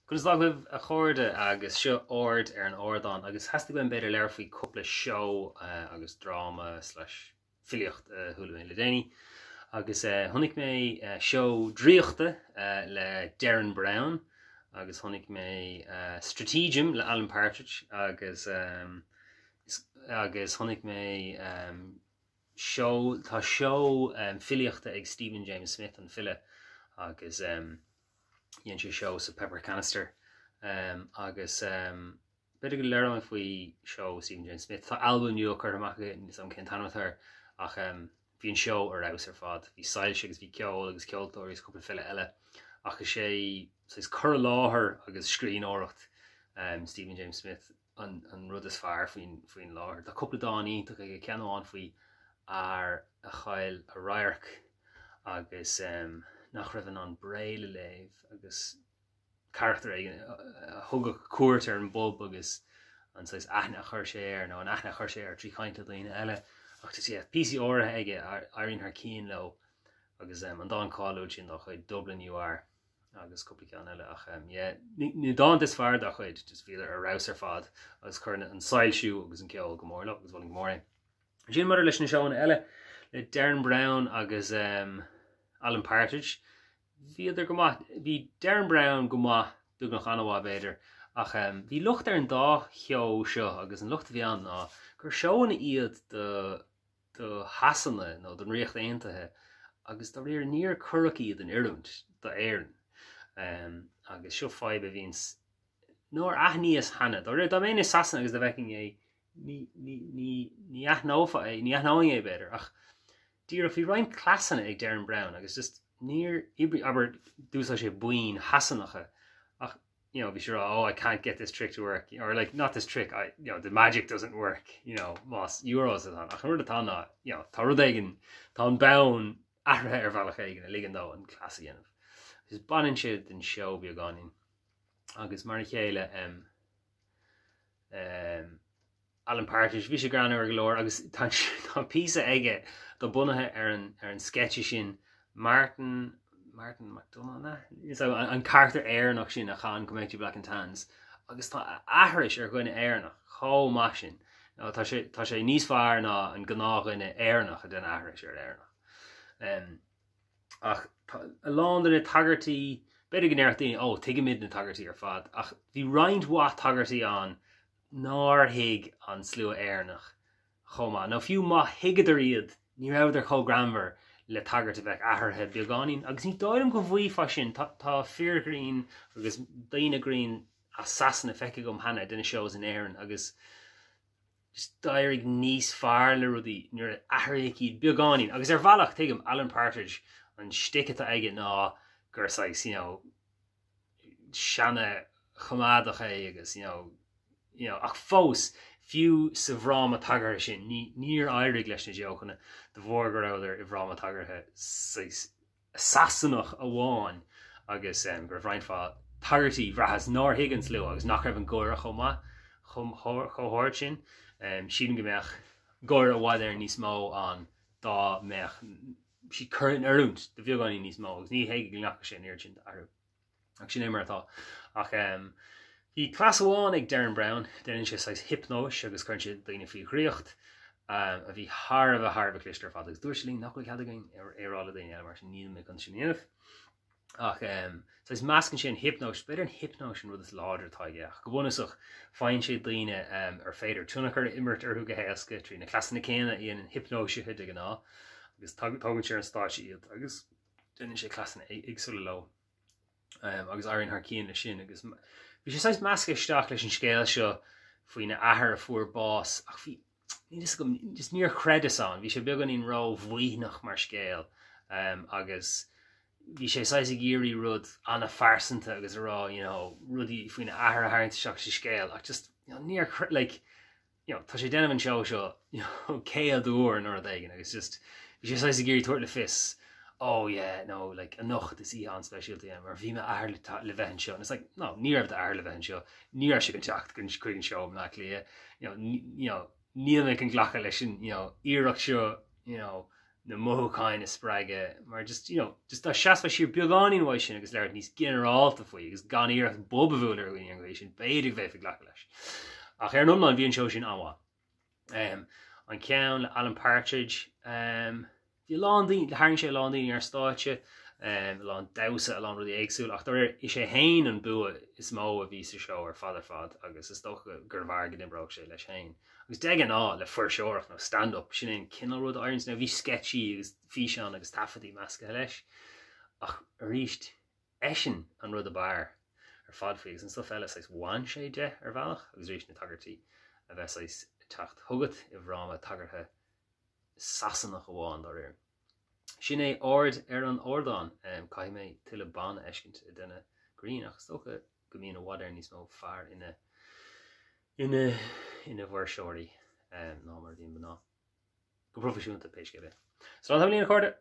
Gus lag a chóirde agus seo ord an Ardán agus has to go beidir leir faoi cúpla show agus drama slash filiocht thula le déine agus honnig mé show dríochta le Derren Brown agus honnig mé Stratagem le Alan Partridge agus honnig mé show filiochta ag Stephen James Smith an fille agus yen show sa Pepper Canister agus beidir go leir an faoi show Stephen James Smith Tá album nua chuir amach sam cin tan with her ach bhí an show ar aus ar fad bhí sailse agus bhí ceol agus ceoltóirí cúpla fille eile ach sé chur láthair agus scrín áireacht Stephen James Smith an rud is fearr faoin láthair Tá cúpla dáí tu ag ceanháin faoi ar a chail a rairc agus nach raibh an breile léh agus charachtar thug a cuairt ar an bob agus an aithne chuir sé ar nó an aithne chuir sé ar trí chainte daoine eile ach tá písí áirithe aige airíonn th cín le agus an dá cáú sin do chuid Dublin UR agus cúpla ceann eile ach ní dá is fearr do chuid just bhí ar rás ar fad agus chuirna an sailisiú agus an ceol go mór agus bhfuil mór sin mar leis na seána eile le Derren Brown agus Alan Partridge hí Derren Brown go maith dú nach anhá beidir ach bhí lucht ar an dá cheo seo agus an lucht bhí an ná gur seoanna iad do hasanna nó don riocht aontaithe agus do réir níor curach iad an iirúnt do éireann agus seo fáib a bhís nóir aithníos hana do réir dá mé is sasanna agus do bhecin é ní aithnáfa é ní aithnáing é beidir ach dír bhí roiin clasanna ag Derren Brown agus just níor aber dúsá sé buin hasanacha ach bhí sure I can't get this trick to work or like not this trick the magic doesn't work más euros an ach ruúda tá ná tá rud éigen tá an beann airthe ar bhealach éigen a ligan dó an clasa dhéanamh gus banan siad den show bhí gáin agus mar chéile Alan Partridge bhí sé gran ar glóir agus tá písa aige do bunathe ar an sketche sin Martin McDonough an charter éarnach sin a chan Comedy Black and Tans agus tá ahris ar gine éarnach cho maisin tá sé níos fearr ná an gná gine éarnach a den ahris ar éarnach ach a láidir tagartí beidir gnéir daoine tuige mid na tagartí ar fad ach bhí roinnt wa tagartí an nár hiig an slua éarnach chomá nó fiú má hiigeidir iad ní raibh cho gramhar le tagart a bheith airthe beagáin agus ní dáilm go bhí fa sin tá fearghrín agus daine green a sasanna feice gom hana duna shows in éireann agus just dairigh níos fearr le rudí nuair airthe iad beagáin agus ar bhealach tuigem Alan Partridge an sticata aige ná gur seanna chomádacha agus ach fós fiú sa bhrám a tagarthe sin níor éirigh leis na deochanna de bhór go raibh i bhrám a tagarthe sasanach a bháin agus gur bhrainn fá tagartí bhrethas nóir higgins leo agus nach raibh an ggóire chomá chomthir sin sian go mbeadh ggóir a bháid ar níos mó an dá meach si chuann arúnt de bheagáin níos mó agus ní héige gneach sin ar sin arú ach sin é mar atá ach hí clas amháin ag Derren Brown déanann sé hypnós agus chuann sé daoine faoi chríocht a bhí Harbh clistear fad agus dúir sé nach chuig againn arrála daoine mar sin níl me an sin dhéanamh ach meascann sé an hypnós beidir an hypnós an rud is láidir taigeach go bhunasach fáin sé daoine ar féidir túnachar imirt ar thuga héasca trí na clasanna céine íon an hypnóise chuide an ná agus tugann sé an stáisi iad agus déanann sé clasanna agsúla lo agus airíonn th cían na sin agus bhí sé measca isteach leis an scéal seo faoine ahar a fuair bás ach bhí just níor chreidasán bhí sé beagán íon rá bhuainach mar scéal agus bhí sé ag géirí rud anna farsanta agus rá rudí faoine ahar a hairnta seach sa scéal ach just níor tá sé déanamh an seo cé a dúir nó a dhéigen agus just bhí sé ag géirí tuairt le fis a noch is í an specialty mar bhí me air le bheithin seo it's like no ní raibh air le bheithin seo ní raibh sé an teacht gon chuig an seo nach lia níl me an ghlacha leis sin iireach seo na móchain is spreige mar just just tá seasfa siar beagáninn bhaid sin agus leir níos generalta faoi agus gan íocht bobbahúir a gine sin beidir bheith ghlacha leis ach ar nómán bhíon seo sin anhá an ceann le Alan Partridge bhí lándaí le haing sé lándaí ar stáitse lán dasa a lán rudí éagsúil ach tar is sé hain an bua is mó a bhí sa seo ar fad agus is tócha gur bhar go nimbrach sé leis hain agus de an ná le fuseoach nó stand-up sin in cinál rud airns na bhí sketchy agus físeán agus tafatí measca leis ach a ríist éisin an rud a bar ar fad faoi agus an stuff eile is bhain sé de ar bhealach agus ríist na tagartí a bheits tacht thugad i bhráma tagartha sasannach amháin ar ir. Sin é ord ar an Ardán cai mé tuile ban eiscint i duna Green agus tócha go míon bhhad ar níos mó fear ina bhar seoirí ná mar dtíon banná. Go profisiúnta péisce bheith. So an líon chuirde